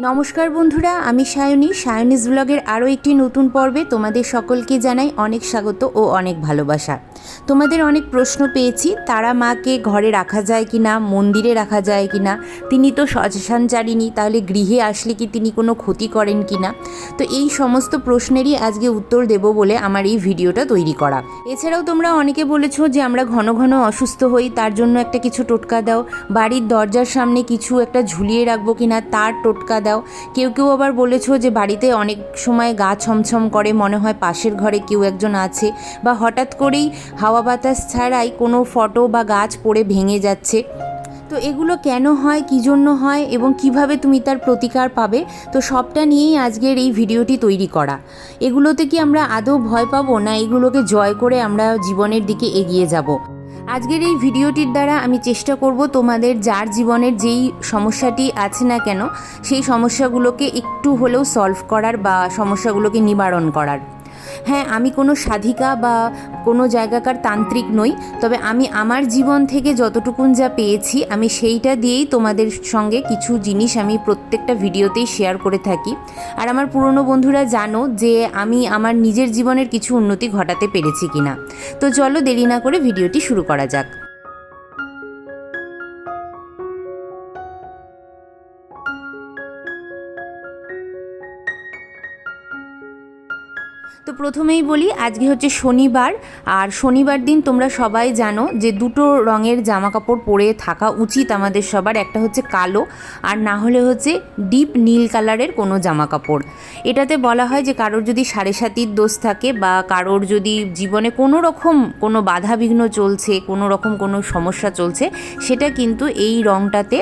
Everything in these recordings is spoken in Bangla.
নমস্কার বন্ধুরা, আমি সায়নিজ ব্লগের আরও একটি নতুন পর্বে তোমাদের সকলকে জানাই অনেক স্বাগত ও অনেক ভালোবাসা। তোমাদের অনেক প্রশ্ন পেয়েছি, তারা মাকে ঘরে রাখা যায় কি না, মন্দিরে রাখা যায় কি না, তিনি তো শ্মশানচারিণী, তাহলে গৃহে আসলে কি তিনি কোনো ক্ষতি করেন কি না। তো এই সমস্ত প্রশ্নেরই আজকে উত্তর দেব বলে আমার এই ভিডিওটা তৈরি করা। এছাড়াও তোমরা অনেকে বলেছো যে আমরা ঘন ঘন অসুস্থ হই, তার জন্য একটা কিছু টোটকা দাও, বাড়ির দরজার সামনে কিছু একটা ঝুলিয়ে রাখবো কিনা তার টোটকা দাও। কেউ কেউ আবার বলেছো যে বাড়িতে অনেক সময় গা ছমছম করে, মনে হয় পাশের ঘরে কেউ একজন আছে, বা হঠাৎ করেই হাওয়া বাতাস ছাড়াই কোনো ফটো বা গাছ পড়ে ভেঙে যাচ্ছে। তো এগুলো কেন হয়, কী জন্য হয় এবং কিভাবে তুমি তার প্রতিকার পাবে, তো সবটা নিয়েই আজকের এই ভিডিওটি তৈরি করা। এগুলোতে কি আমরা আদৌ ভয় পাবো, না এগুলোকে জয় করে আমরা জীবনের দিকে এগিয়ে যাব? আজকের এই ভিডিওটির দ্বারা আমি চেষ্টা করব তোমাদের যার জীবনের যেই সমস্যাটি আছে না কেন, সেই সমস্যাগুলোকে একটু হলেও সলভ করার বা সমস্যাগুলোকে নিবারণ করার। হ্যাঁ, আমি কোনো সাধিকা বা কোনো জায়গাকার তান্ত্রিক নই, তবে আমি আমার জীবন থেকে যতটুকুন যা পেয়েছি আমি সেইটা দিয়েই তোমাদের সঙ্গে কিছু জিনিস আমি প্রত্যেকটা ভিডিওতেই শেয়ার করে থাকি। আর আমার পুরনো বন্ধুরা জানো যে আমি আমার নিজের জীবনের কিছু উন্নতি ঘটাতে পেরেছি কিনা। তো চলো দেরি না করে ভিডিওটি শুরু করা যাক। তো প্রথমেই বলি, আজকে হচ্ছে শনিবার, আর শনিবার দিন তোমরা সবাই জানো যে দুটো রঙের জামা কাপড় পরে থাকা উচিত আমাদের সবার। একটা হচ্ছে কালো, আর না হলে হচ্ছে ডিপ নীল কালারের কোনো জামা কাপড়। এটাতে বলা হয় যে কারোর যদি সাড়ে সাতির দোষ থাকে বা কারোর যদি জীবনে কোনো রকম কোনো বাধা বিঘ্ন চলছে, কোনো রকম কোনো সমস্যা চলছে, সেটা কিন্তু এই রঙটাতে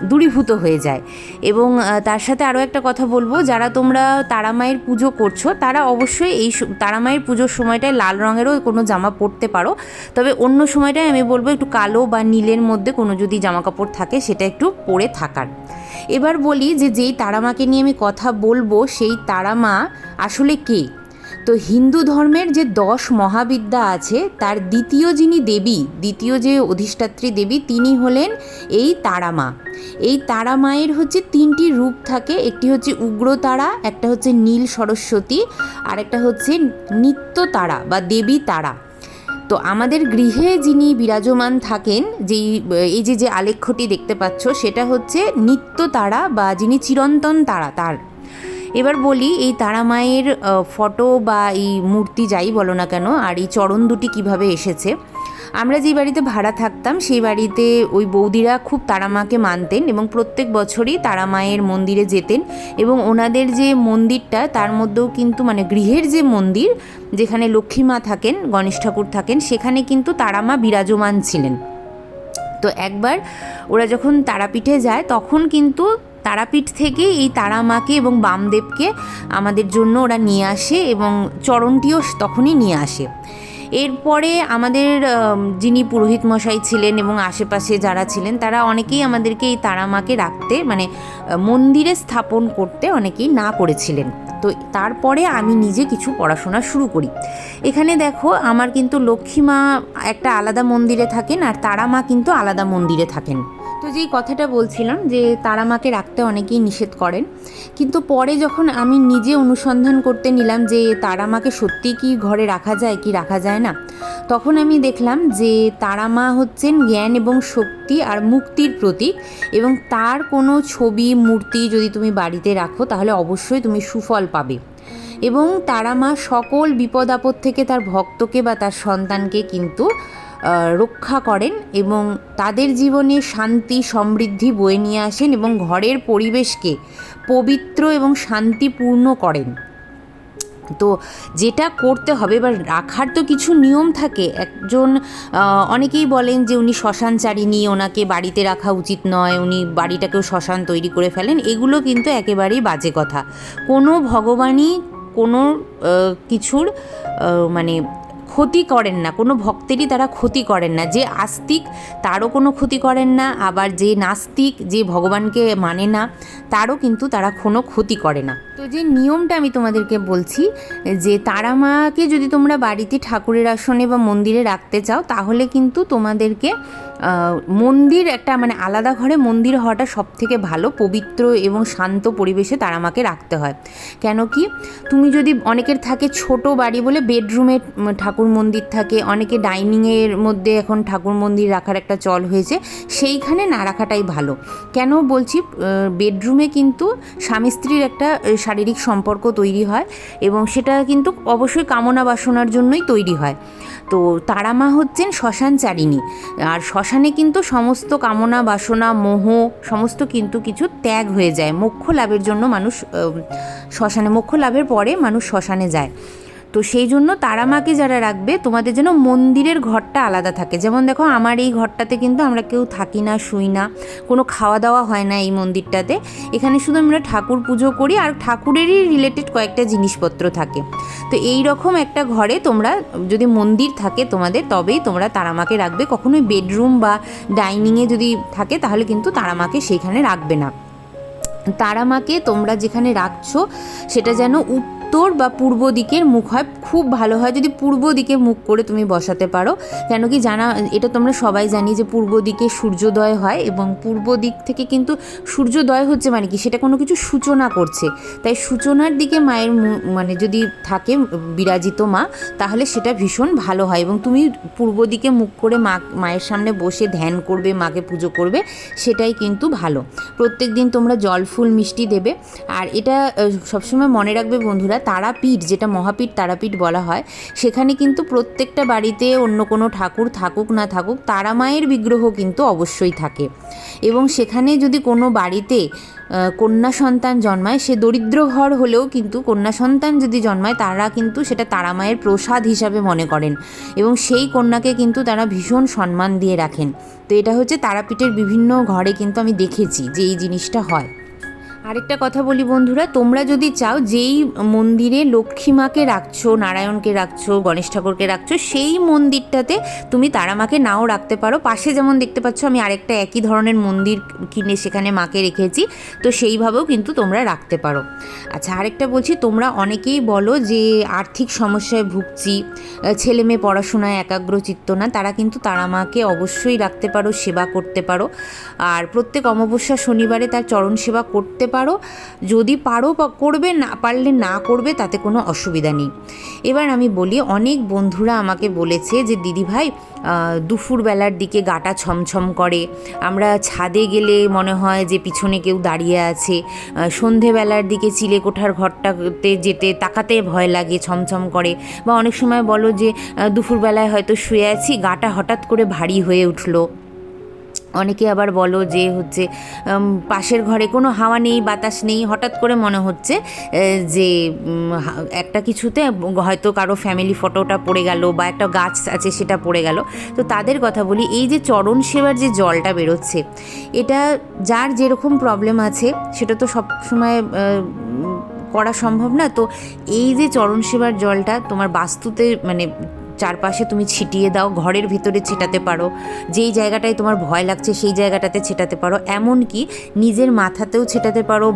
দূরীভূত হয়ে যায়। এবং তার সাথে আরও একটা কথা বলবো, যারা তোমরা তারা মায়ের পুজো করছো তারা অবশ্যই এই তারা মায়ের পুজোর সময়টায় লাল রঙেরও কোনো জামা পরতে পারো, তবে অন্য সময়টায় আমি বলবো একটু কালো বা নীলের মধ্যে কোনো যদি জামা কাপড় থাকে সেটা একটু পরে থাকার। এবার বলি যে যেই তারা মাকে নিয়ে আমি কথা বলবো সেই তারা মা আসলে কে। তো হিন্দু ধর্মের যে 10 মহাবিদ্যা আছে তার দ্বিতীয় যিনি দেবী, দ্বিতীয় যে অধিষ্ঠাত্রী দেবী, তিনি হলেন এই তারা মা। এই তারা মায়ের হচ্ছে 3টি রূপ থাকে, একটি হচ্ছে উগ্র তারা, একটা হচ্ছে নীল সরস্বতী, আর একটা হচ্ছে নিত্য তারা বা দেবী তারা। তো আমাদের গৃহে যিনি বিরাজমান থাকেন, এই যে আলেখ্যটি দেখতে পাচ্ছ, সেটা হচ্ছে নিত্য তারা বা যিনি চিরন্তন তারা তার। এবার বলি এই তারা মায়ের ফটো বা এই মূর্তি যাই বলো না কেন, আর এই চরণ দুটি কিভাবে এসেছে। আমরা যে বাড়িতে ভাড়া থাকতাম সেই বাড়িতে ওই বৌদিরা খুব তারা মাকে মানতেন এবং প্রত্যেক বছরই তারা মায়ের মন্দিরে যেতেন। এবং ওনাদের যে মন্দিরটা তার মধ্যেও কিন্তু মানে গৃহের যে মন্দির যেখানে লক্ষ্মী মা থাকেন, গণেশ ঠাকুর থাকেন, সেখানে কিন্তু তারা মা বিরাজমান ছিলেন। তো একবার ওরা যখন তারাপীঠে যায় তখন কিন্তু তারাপীঠ থেকে এই তারা মাকে এবং বামদেবকে আমাদের জন্য ওরা নিয়ে আসে এবং চরণটিও তখনই নিয়ে আসে। এরপরে আমাদের যিনি পুরোহিত মশাই ছিলেন এবং আশেপাশে যারা ছিলেন তারা অনেকেই আমাদেরকে এই তারা মাকে রাখতে মানে মন্দিরে স্থাপন করতে অনেকেই না করেছিলেন। তো তারপরে আমি নিজে কিছু পড়াশোনা শুরু করি। এখানে দেখো আমার কিন্তু লক্ষ্মী মা একটা আলাদা মন্দিরে থাকেন আর তারা মা কিন্তু আলাদা মন্দিরে থাকেন। তো যেই কথাটা বলছিলাম যে তারা মাকে রাখতে অনেকেই নিষেধ করেন, কিন্তু পরে যখন আমি নিজে অনুসন্ধান করতে নিলাম যে তারা মাকে সত্যি কি ঘরে রাখা যায় কি রাখা যায় না, তখন আমি দেখলাম যে তারা মা হচ্ছেন জ্ঞান এবং শক্তি আর মুক্তির প্রতীক, এবং তার কোনো ছবি মূর্তি যদি তুমি বাড়িতে রাখো তাহলে অবশ্যই তুমি সুফল পাবে। এবং তারা মা সকল বিপদ আপদ থেকে তার ভক্তকে বা তার সন্তানকে কিন্তু রক্ষা করেন এবং তাদের জীবনে শান্তি সমৃদ্ধি বয়ে নিয়ে আসেন এবং ঘরের পরিবেশকে পবিত্র এবং শান্তিপূর্ণ করেন। তো যেটা করতে হবে, এবার রাখার তো কিছু নিয়ম থাকে। একজন অনেকেই বলেন যে উনি শ্মশানচারিণী, ওনাকে বাড়িতে রাখা উচিত নয়, উনি বাড়িটাকেও শ্মশান তৈরি করে ফেলেন। এগুলো কিন্তু একেবারেই বাজে কথা। কোনো ভগবানই কোনো কিছুর মানে ক্ষতি করেন না, কোনো ভক্তেরই তারা ক্ষতি করেন না। যে আস্তিক তারও কোনো ক্ষতি করেন না, আবার যে নাস্তিক যে ভগবানকে মানে না তারও কিন্তু তারা কোনো ক্ষতি করে না। তো যে নিয়মটা আমি তোমাদেরকে বলছি, যে তারা মাকে যদি তোমরা বাড়িতে ঠাকুরের আসনে বা মন্দিরে রাখতে চাও, তাহলে কিন্তু তোমাদেরকে মন্দির একটা মানে আলাদা ঘরে মন্দির হওয়াটা সব থেকে ভালো, পবিত্র এবং শান্ত পরিবেশে তারা মাকে রাখতে হয়। কেন কি, তুমি যদি অনেকের থাকে ছোট বাড়ি বলে বেডরুমে ঠাকুর মন্দির থাকে, অনেকে ডাইনিংয়ের মধ্যে এখন ঠাকুর মন্দির রাখার একটা চল হয়েছে, সেইখানে না রাখাটাই ভালো। কেন বলছি, বেডরুমে কিন্তু স্বামী স্ত্রীর একটা শারীরিক সম্পর্ক তৈরি হয় এবং সেটা কিন্তু অবশ্যই কামনা বাসনার জন্যই তৈরি হয়। তো তারা মা হচ্ছেন শ্মশানচারিণী, আর শ্মশানে কিন্তু সমস্ত কামনা বাসনা মোহ সমস্ত কিন্তু কিছু ত্যাগ হয়ে যায়। মোক্ষ লাভের জন্য মানুষ শ্মশানে, মোক্ষ লাভের পরে মানুষ শ্মশানে যায়। তো সেই জন্য তারা মাকে যারা রাখবে, তোমাদের যেন মন্দিরের ঘরটা আলাদা থাকে। যেমন দেখো, আমার এই ঘরটাতে কিন্তু আমরা কেউ থাকি না, শুই না, কোনো খাওয়া দাওয়া হয় না এই মন্দিরটাতে। এখানে শুধু আমরা ঠাকুর পুজো করি আর ঠাকুরেরই রিলেটেড কয়েকটা জিনিসপত্র থাকে। তো এই রকম একটা ঘরে তোমরা যদি মন্দির থাকে তোমাদের, তবেই তোমরা তারা মাকে রাখবে। কখনোই বেডরুম বা ডাইনিংয়ে যদি থাকে তাহলে কিন্তু তারা মাকে সেইখানে রাখবে না। তারা মাকে তোমরা যেখানে রাখছো সেটা যেন উত্তর বা পূর্ব দিকের মুখ হয়, খুব ভালো হয় যদি পূর্ব দিকে মুখ করে তুমি বসাতে পারো। কেন কি জানা, এটা তোমরা সবাই জানি যে পূর্ব দিকে সূর্যোদয় হয় এবং পূর্ব দিক থেকে কিন্তু সূর্যোদয় হচ্ছে মানে কি, সেটা কোনো কিছু সূচনা করছে। তাই সূচনার দিকে মায়ের মানে যদি থাকে বিরাজিত মা, তাহলে সেটা ভীষণ ভালো হয় এবং তুমি পূর্ব দিকে মুখ করে মায়ের সামনে বসে ধ্যান করবে, মাকে পুজো করবে, সেটাই কিন্তু ভালো। প্রত্যেক দিন তোমরা জল ফুল মিষ্টি দেবে। আর এটা সবসময় মনে রাখবে বন্ধুরা, তারাপীঠ, যেটা মহাপীঠ তারাপীঠ বলা হয়, সেখানে কিন্তু প্রত্যেকটা বাড়িতে অন্য কোনো ঠাকুর থাকুক না থাকুক, তারা মায়ের বিগ্রহ কিন্তু অবশ্যই থাকে। এবং সেখানে যদি কোনো বাড়িতে কন্যা সন্তান জন্মায়, সে দরিদ্র ঘর হলেও কিন্তু কন্যা সন্তান যদি জন্মায়, তারা কিন্তু সেটা তারা মায়ের প্রসাদ হিসাবে মনে করেন এবং সেই কন্যাকে কিন্তু তারা ভীষণ সম্মান দিয়ে রাখেন। তো এটা হচ্ছে তারাপীঠের বিভিন্ন ঘরে কিন্তু আমি দেখেছি যে এই জিনিসটা হয়। আরেকটা কথা বলি বন্ধুরা, তোমরা যদি চাও যেই মন্দিরে লক্ষ্মী মাকে রাখছো, নারায়ণকে রাখছো, গণেশ ঠাকুরকে রাখছো, সেই মন্দিরটাতে তুমি তারা মাকে নাও রাখতে পারো। পাশে যেমন দেখতে পাচ্ছ আমি আরেকটা একই ধরনের মন্দির কিনে সেখানে মাকে রেখেছি, তো সেইভাবেও কিন্তু তোমরা রাখতে পারো। আচ্ছা, আরেকটা বলছি, তোমরা অনেকেই বলো যে আর্থিক সমস্যায় ভুগছি, ছেলে মেয়ে পড়াশোনায় একাগ্রচিত্ত না, তারা কিন্তু তারা মাকে অবশ্যই রাখতে পারো, সেবা করতে পারো। আর প্রত্যেক অমাবস্যা শনিবারে তার চরণ সেবা করতে পারো। যদি পারো করবে, না পারলে না করবে, তাতে কোনো অসুবিধা নেই। এবার আমি বলি, অনেক বন্ধুরা আমাকে বলেছে যে দিদিভাই দুপুরবেলার দিকে গাটা ছমছম করে, আমরা ছাদে গেলে মনে হয় যে পিছনে কেউ দাঁড়িয়ে আছে, সন্ধেবেলার দিকে চিলেকোঠার ঘরটাতে যেতে তাকাতে ভয় লাগে, ছমছম করে। বা অনেক সময় বলো যে দুপুরবেলায় হয়তো শুয়ে আছি, গাটা হঠাৎ করে ভারী হয়ে উঠলো। অনেকে আবার বলো যে হচ্ছে পাশের ঘরে কোনো হাওয়া নেই, বাতাস নেই, হঠাৎ করে মনে হচ্ছে যে একটা কিছুতে হয়তো কারো ফ্যামিলি ফটোটা পড়ে গেল বা একটা গাছ আছে সেটা পড়ে গেল। তো তাদের কথা বলি, এই যে চরণ সেবার যে জলটা বেরোচ্ছে, এটা যার যেরকম প্রবলেম আছে সেটা তো সব সময় করা সম্ভব না। তো এই যে চরণ সেবার জলটা তোমার বাস্তুতে মানে চারপাশে তুমি ছিটিয়ে দাও, ঘরের ভিতরে ছেটাতে পারো, যেই জায়গাটায় তোমার ভয় লাগছে সেই জায়গাটাতে ছেটাতে পারো, এমনকি নিজের মাথাতেও ছেটাতে পারো,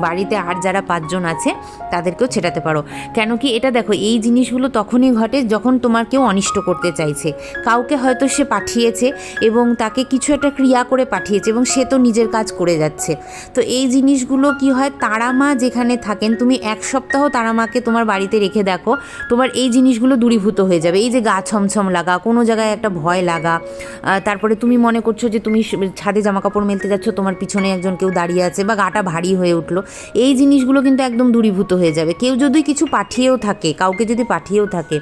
বাড়িতে আর যারা 5 জন আছে তাদেরকেও ছেটাতে পারো। কেন কি, এটা দেখো, এই জিনিসগুলো তখনই ঘটে যখন তোমার কেউ অনিষ্ট করতে চাইছে। কাউকে হয়তো সে পাঠিয়েছে এবং তাকে কিছু একটা ক্রিয়া করে পাঠিয়েছে এবং সে তো নিজের কাজ করে যাচ্ছে। তো এই জিনিসগুলো কি হয়, তারা মা যেখানে থাকেন, তুমি 1 সপ্তাহ তারা মাকে তোমার বাড়িতে রেখে দেখো, তোমার এই জিনিসগুলো দূরীভূত হয়ে যাবে। এই যে গা ছমছম লাগা, কোনো জায়গায় একটা ভয় লাগা, তারপরে তুমি মনে করছো যে তুমি ছাদে জামাকাপড় মেলতে যাচ্ছ, তোমার পিছনে একজন কেউ দাঁড়িয়ে আছে বা গাটা ভারী হয়ে উঠলো, এই জিনিসগুলো কিন্তু একদম দূরীভূত হয়ে যাবে। কেউ যদি কিছু পাঠিয়েও থাকে, কাউকে যদি পাঠিয়েও থাকে,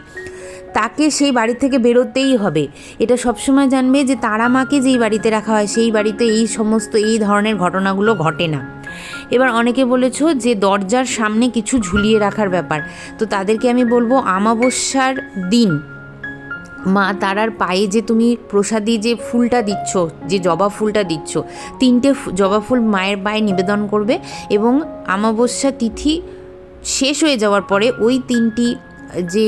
তাকে সেই বাড়ি থেকে বেরোতেই হবে। এটা সবসময় জানবে যে তারা মাকে যেই বাড়িতে রাখা হয় সেই বাড়িতে এই সমস্ত এই ধরনের ঘটনাগুলো ঘটে না। এবার অনেকে বলেছো যে দরজার সামনে কিছু ঝুলিয়ে রাখার ব্যাপার, তো তাদেরকে আমি বলবো, অমাবস্যার দিন মা তারার পায়ে যে তুমি প্রসাদী যে ফুলটা দিচ্ছ, যে জবা ফুলটা দিচ্ছ, 3টে জবা ফুল মায়ের পায়ে নিবেদন করবে এবং অমাবস্যা তিথি শেষ হয়ে যাওয়ার পরে ওই 3টি যে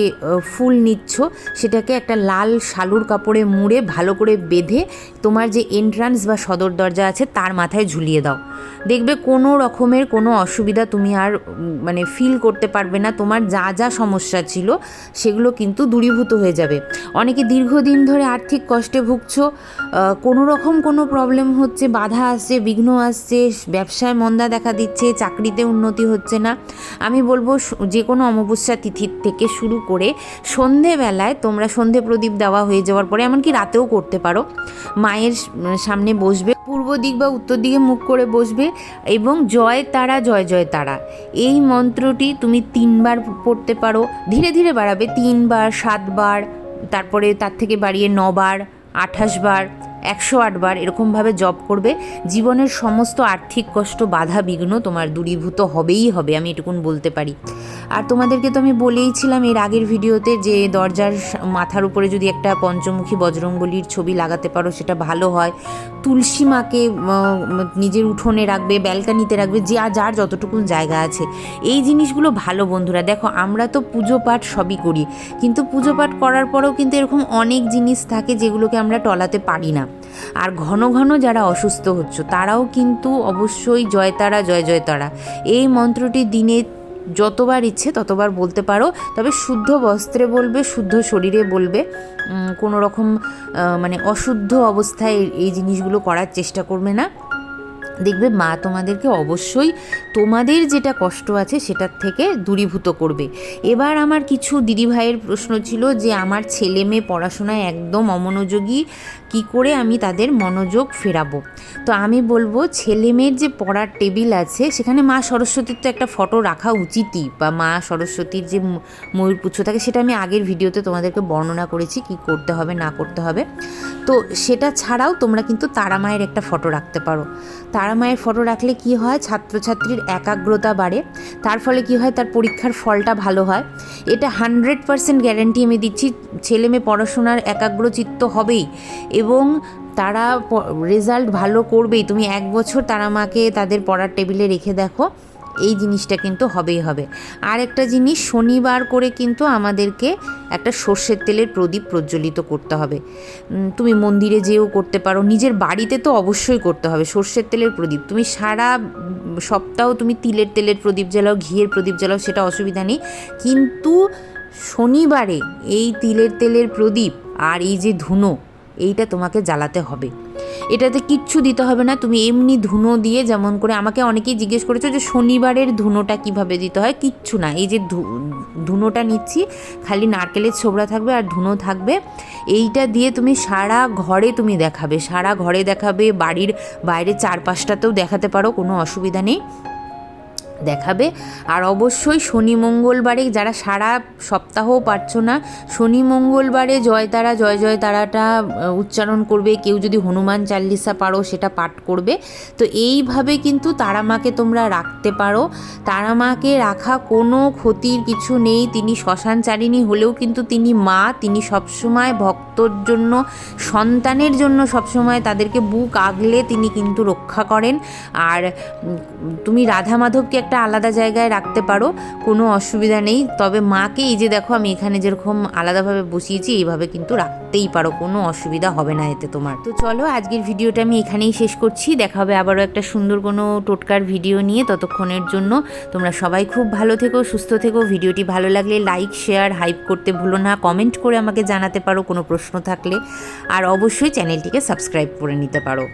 ফুল নিচ্ছ সেটাকে একটা লাল শালুর কাপড়ে মুড়ে ভালো করে বেঁধে তোমার যে এন্ট্রান্স বা সদর দরজা আছে তার মাথায় ঝুলিয়ে দাও। দেখবে কোনো রকমের কোনো অসুবিধা তুমি আর মানে ফিল করতে পারবে না। তোমার যা যা সমস্যা ছিল সেগুলো কিন্তু দূরীভূত হয়ে যাবে। অনেকে দীর্ঘদিন ধরে আর্থিক কষ্টে ভুগছো, কোনো রকম কোনো প্রবলেম হচ্ছে, বাধা আসছে, বিঘ্ন আসছে, ব্যবসায় মন্দা দেখা দিচ্ছে, চাকরিতে উন্নতি হচ্ছে না, আমি বলবো যে কোনো অমাবস্যা তিথির থেকে শুরু করে সন্ধেবেলায় তোমরা সন্ধে প্রদীপ দেওয়া হয়ে যাওয়ার পরে, এমনকি রাতেও করতে পারো, মায়ের সামনে বসবে, পূর্ব দিক বা উত্তর দিকে মুখ করে বসবে এবং জয় তারা জয় জয় তারা এই মন্ত্রটি তুমি 3 বার পড়তে পারো। ধীরে ধীরে বাড়াবে, 3 বার, 7 বার, তারপরে তার থেকে বাড়িয়ে 9 বার, 28 বার, 108 বার এরকমভাবে জপ করবে। জীবনের সমস্ত আর্থিক কষ্ট, বাধা বিঘ্ন তোমার দূরীভূত হবেই হবে, আমি এটুকুন বলতে পারি। আর তোমাদেরকে তো আমি বলেইছিলাম এর আগের ভিডিওতে যে দরজার মাথার উপরে যদি একটা পঞ্চমুখী বজরংবলীর ছবি লাগাতে পারো সেটা ভালো হয়। তুলসী মাকে নিজের উঠোনে রাখবে, ব্যালকানিতে রাখবে, যার যতটুকুন জায়গা আছে। এই জিনিসগুলো ভালো বন্ধুরা। দেখো আমরা তো পুজো পাঠ সবই করি, কিন্তু পুজো পাঠ করার পরেও কিন্তু এরকম অনেক জিনিস থাকে যেগুলোকে আমরা টলাতে পারি না। আর ঘন ঘন যারা অসুস্থ হচ্ছ তারাও কিন্তু অবশ্যই জয়তারা জয় জয়তারা এই মন্ত্রটি দিনে যতবার ইচ্ছে ততবার বলতে পারো, তবে শুদ্ধ বস্ত্রে বলবে, শুদ্ধ শরীরে বলবে, কোনো রকম মানে অশুদ্ধ অবস্থায় এই জিনিসগুলো করার চেষ্টা করবে না। দেখবে মা তোমাদেরকে অবশ্যই তোমাদের যেটা কষ্ট আছে সেটার থেকে দূরীভূত করবে। এবার আমার কিছু দিদিভাইয়ের প্রশ্ন ছিল যে আমার ছেলে মেয়ে পড়াশোনায় একদম অমনোযোগী, কি করে আমি তাদের মনোযোগ ফেরাবো। তো আমি বলবো ছেলে মেয়ের যে পড়ার টেবিল আছে সেখানে মা সরস্বতীর তো একটা ফটো রাখা উচিতই, বা মা সরস্বতীর যে ময়ূরপুচ্ছ থাকে সেটা আমি আগের ভিডিওতে তোমাদেরকে বর্ণনা করেছি কি করতে হবে না করতে হবে। তো সেটা ছাড়াও তোমরা কিন্তু তারা মায়ের একটা ফটো রাখতে পারো। তারা মায়ের ফটো রাখলে কি হয়, ছাত্রছাত্রীর একাগ্রতা বাড়ে, তার ফলে কি হয়, তার পরীক্ষার ফলটা ভালো হয়। এটা 100% গ্যারান্টি আমি দিচ্ছি। ছেলে মেয়ে পড়াশোনার একাগ্রচিত্ত হবেই এবং তারা রেজাল্ট ভালো করবেই। তুমি 1 বছর তারা মাকে তাদের পড়ার টেবিলে রেখে দেখো, এই জিনিসটা কিন্তু হবেই হবে। আর একটা জিনিস, শনিবার করে কিন্তু আমাদেরকে একটা সর্ষের তেলের প্রদীপ প্রজ্বলিত করতে হবে। তুমি মন্দিরে যেও করতে পারো, নিজের বাড়িতে তো অবশ্যই করতে হবে সর্ষের তেলের প্রদীপ। তুমি সারা সপ্তাহ তুমি তিলের তেলের প্রদীপ জ্বালাও, ঘিয়ের প্রদীপ জ্বালাও, সেটা অসুবিধা নেই, কিন্তু শনিবারে এই তিলের তেলের প্রদীপ আর এই যে ধুনো, এইটা তোমাকে জ্বালাতে হবে। এটাতে কিচ্ছু দিতে হবে না, তুমি এমনি ধুনো দিয়ে, যেমন করে আমাকে অনেকেই জিজ্ঞেস করেছো যে শনিবারের ধুনোটা কিভাবে দিতে হয়, কিচ্ছু না, এই যে ধুনোটা নিচ্ছি, খালি নারকেলের ছোবড়া থাকবে আর ধুনো থাকবে, এইটা দিয়ে তুমি সারা ঘরে তুমি দেখাবে, সারা ঘরে দেখাবে, বাড়ির বাইরে 4-5টাতেও দেখাতে পারো, কোনো অসুবিধা নেই, দেখাবে। আর অবশ্যই শনি মঙ্গলবারে, যারা সারা সপ্তাহও পারছো না, শনি মঙ্গলবারে জয়তারা জয় জয় তারাটা উচ্চারণ করবে। কেউ যদি হনুমান চাল্লিশা পারো সেটা পাঠ করবে। তো এইভাবে কিন্তু তারা মাকে তোমরা রাখতে পারো। তারা মাকে রাখা কোনো ক্ষতির কিছু নেই। তিনি শ্মশানচারিণী হলেও কিন্তু তিনি মা, তিনি সবসময় ভক্তর জন্য, সন্তানের জন্য সবসময় তাদেরকে বুক আগলে তিনি কিন্তু রক্ষা করেন। আর তুমি রাধা মাধবকে একটা আলাদা জায়গায় রাখতে পারো, কোনো অসুবিধা নেই। তবে মাকে এই যে দেখো আমি এখানে যেরকম আলাদাভাবে বসিয়েছি, এইভাবে কিন্তু রাখতেই পারো, কোনো অসুবিধা হবে না এতে তোমার। তো চলো আজকের ভিডিওটা আমি এখানেই শেষ করছি। দেখা হবে আবারও একটা সুন্দর কোনো টোটকার ভিডিও নিয়ে। ততক্ষণের জন্য তোমরা সবাই খুব ভালো থেকো, সুস্থ থেকো। ভিডিওটি ভালো লাগলে লাইক, শেয়ার, হাইপ করতে ভুলো না। কমেন্ট করে আমাকে জানাতে পারো কোনো প্রশ্ন থাকলে, আর অবশ্যই চ্যানেলটিকে সাবস্ক্রাইব করে নিতে পারো।